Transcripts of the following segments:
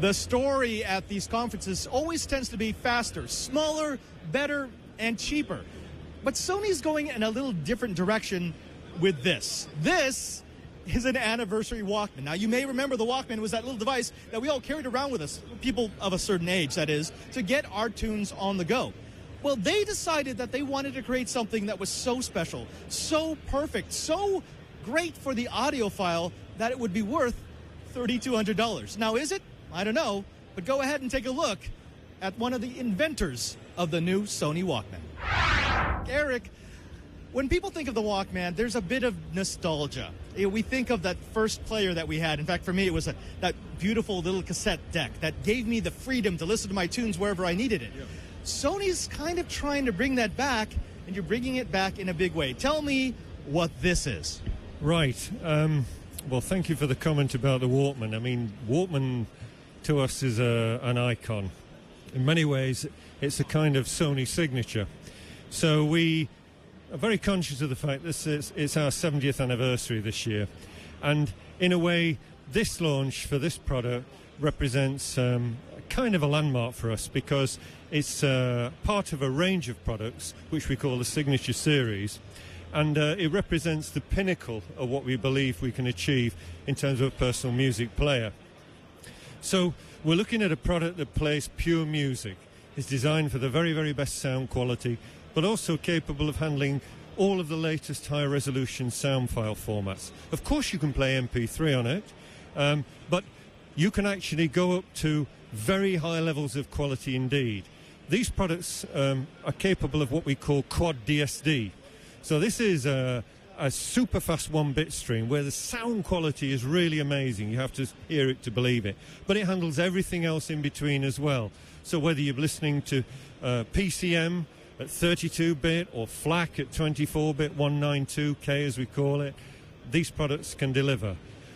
The story at these conferences always tends to be faster, smaller, better, and cheaper. But Sony's going in a little different direction with this. This is an anniversary Walkman. Now, you may remember the Walkman was that little device that we all carried around with us, people of a certain age, that is, to get our tunes on the go. Well, they decided that they wanted to create something that was so special, so perfect, so great for the audiophile that it would be worth $3,200. Now, is it? I don't know, but go ahead and take a look at one of the inventors of the new Sony Walkman. Eric, when people think of the Walkman, there's a bit of nostalgia. We think of that first player that we had. In fact, for me, it was that beautiful little cassette deck that gave me the freedom to listen to my tunes wherever I needed it. Yeah. Sony's kind of trying to bring that back, and you're bringing it back in a big way. Tell me what this is. Right. Well, thank you for the comment about the Walkman. I mean, Walkman to us is an icon. In many ways, it's a kind of Sony signature. So we are very conscious of the fact that it's our 70th anniversary this year. And in a way, this launch for this product represents kind of a landmark for us, because it's part of a range of products which we call the Signature Series. And it represents the pinnacle of what we believe we can achieve in terms of a personal music player. So we're looking at a product that plays pure music. It's designed for the very, very best sound quality, but also capable of handling all of the latest high-resolution sound file formats. Of course, you can play MP3 on it, but you can actually go up to very high levels of quality indeed. These products are capable of what we call quad DSD. So this is a super fast 1-bit stream where the sound quality is really amazing. You have to hear it to believe it. But it handles everything else in between as well. So whether you're listening to PCM at 32-bit or FLAC at 24-bit, 192K as we call it, these products can deliver.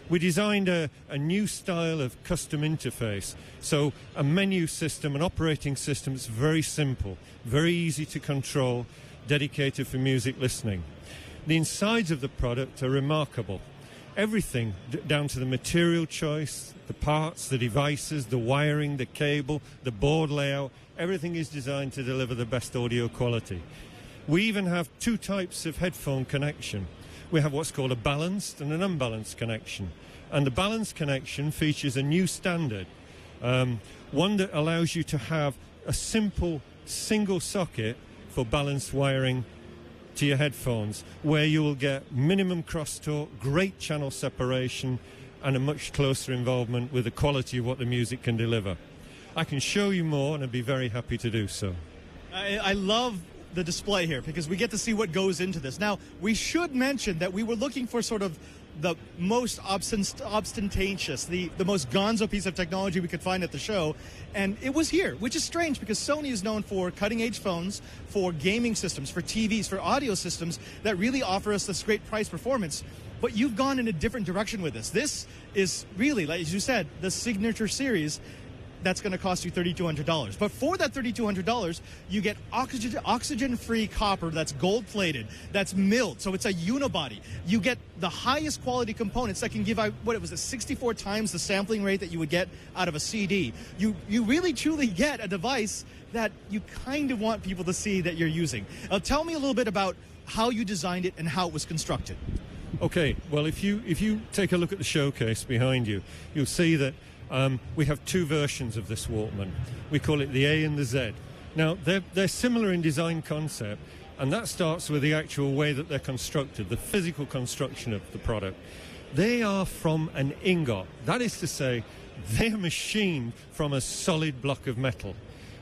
We designed a new style of custom interface. So a menu system, an operating system that's very simple, very easy to control, dedicated for music listening. The insides of the product are remarkable. Everything down to the material choice, the parts, the devices, the wiring, the cable, the board layout, everything is designed to deliver the best audio quality. We even have two types of headphone connection. We have what's called a balanced and an unbalanced connection. And the balanced connection features a new standard, one that allows you to have a simple single socket for balanced wiring to your headphones, where you will get minimum crosstalk, great channel separation, and a much closer involvement with the quality of what the music can deliver. I can show you more, and I'd be very happy to do so. I love the display here because we get to see what goes into this. Now, we should mention that we were looking for sort of the most ostentatious, the most gonzo piece of technology we could find at the show, and it was here, which is strange because Sony is known for cutting-edge phones, for gaming systems, for TVs, for audio systems that really offer us this great price performance. But you've gone in a different direction with this. This is really, like as you said, the Signature Series. That's going to cost you $3,200. But for that $3,200, you get oxygen-free copper that's gold-plated, that's milled, so it's a unibody. You get the highest quality components that can give out, 64 times the sampling rate that you would get out of a CD. You really, truly get a device that you kind of want people to see that you're using. Tell me a little bit about how you designed it and how it was constructed. Okay, well, if you take a look at the showcase behind you, you'll see that we have two versions of this Walkman. We call it the A and the Z. Now, they're similar in design concept, and that starts with the actual way that they're constructed, the physical construction of the product. They are from an ingot. That is to say, they're machined from a solid block of metal.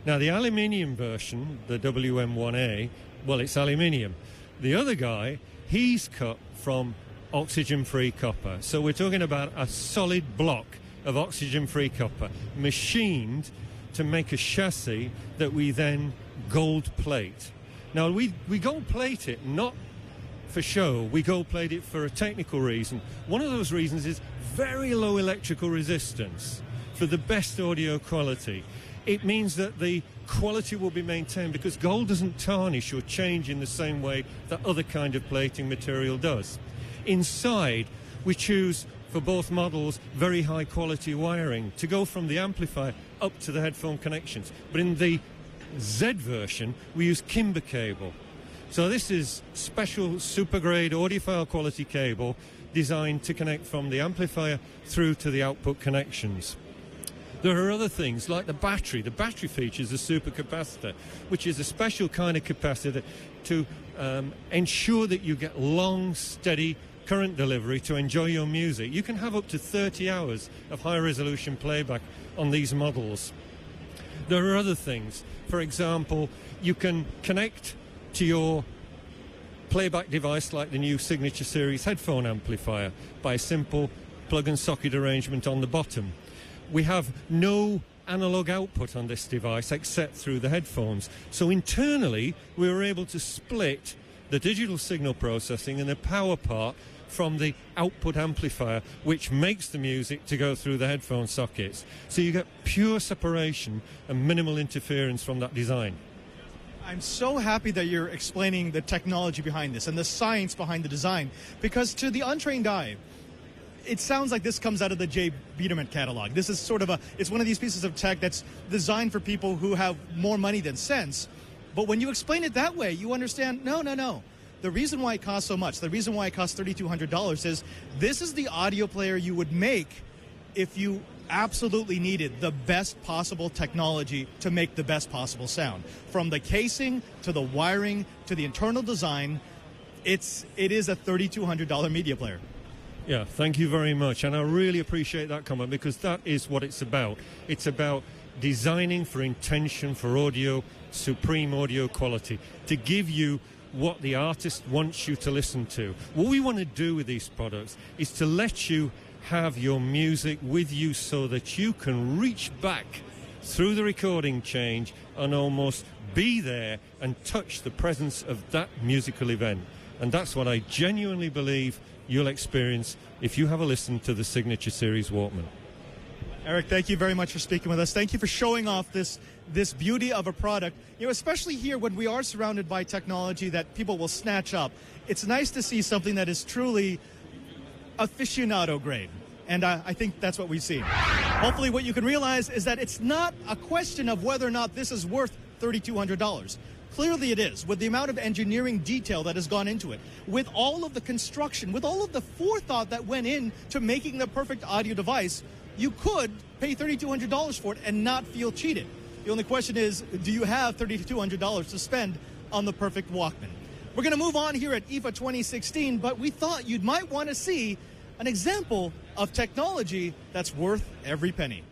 Now, the aluminium version, the WM1A, well, it's aluminium. The other guy, he's cut from oxygen-free copper. So we're talking about a solid block of oxygen-free copper, machined to make a chassis that we then gold plate. Now, we gold plate it not for show, we gold plate it for a technical reason. One of those reasons is very low electrical resistance for the best audio quality. It means that the quality will be maintained because gold doesn't tarnish or change in the same way that other kind of plating material does. Inside, we choose for both models, very high quality wiring to go from the amplifier up to the headphone connections. But in the Z version, we use Kimber cable. So this is special super grade audiophile quality cable designed to connect from the amplifier through to the output connections. There are other things like the battery. The battery features a supercapacitor, which is a special kind of capacitor to ensure that you get long, steady current delivery to enjoy your music. You can have up to 30 hours of high-resolution playback on these models. There are other things. For example, you can connect to your playback device like the new Signature Series headphone amplifier by a simple plug-and-socket arrangement on the bottom. We have no analog output on this device except through the headphones. So internally, we were able to split the digital signal processing and the power part from the output amplifier, which makes the music to go through the headphone sockets. So you get pure separation and minimal interference from that design. I'm so happy that you're explaining the technology behind this and the science behind the design, because to the untrained eye, it sounds like this comes out of the Jay Biederman catalog. This is sort of it's one of these pieces of tech that's designed for people who have more money than sense. But when you explain it that way, you understand, no. The reason why it costs so much, the reason why it costs $3,200 is this is the audio player you would make if you absolutely needed the best possible technology to make the best possible sound. From the casing to the wiring to the internal design, it is a $3,200 media player. Yeah, thank you very much. And I really appreciate that comment, because that is what it's about. It's about designing for intention, for audio, supreme audio quality, to give you what the artist wants you to listen to. What we want to do with these products is to let you have your music with you so that you can reach back through the recording change and almost be there and touch the presence of that musical event. And that's what I genuinely believe you'll experience if you have a listen to the Signature Series Walkman. Eric, thank you very much for speaking with us. Thank you for showing off this beauty of a product. You know, especially here when we are surrounded by technology that people will snatch up, it's nice to see something that is truly aficionado grade. And I think that's what we've seen. Hopefully what you can realize is that it's not a question of whether or not this is worth $3,200. Clearly it is, with the amount of engineering detail that has gone into it, with all of the construction, with all of the forethought that went into making the perfect audio device. You could pay $3,200 for it and not feel cheated. The only question is, do you have $3,200 to spend on the perfect Walkman? We're going to move on here at IFA 2016, but we thought you might want to see an example of technology that's worth every penny.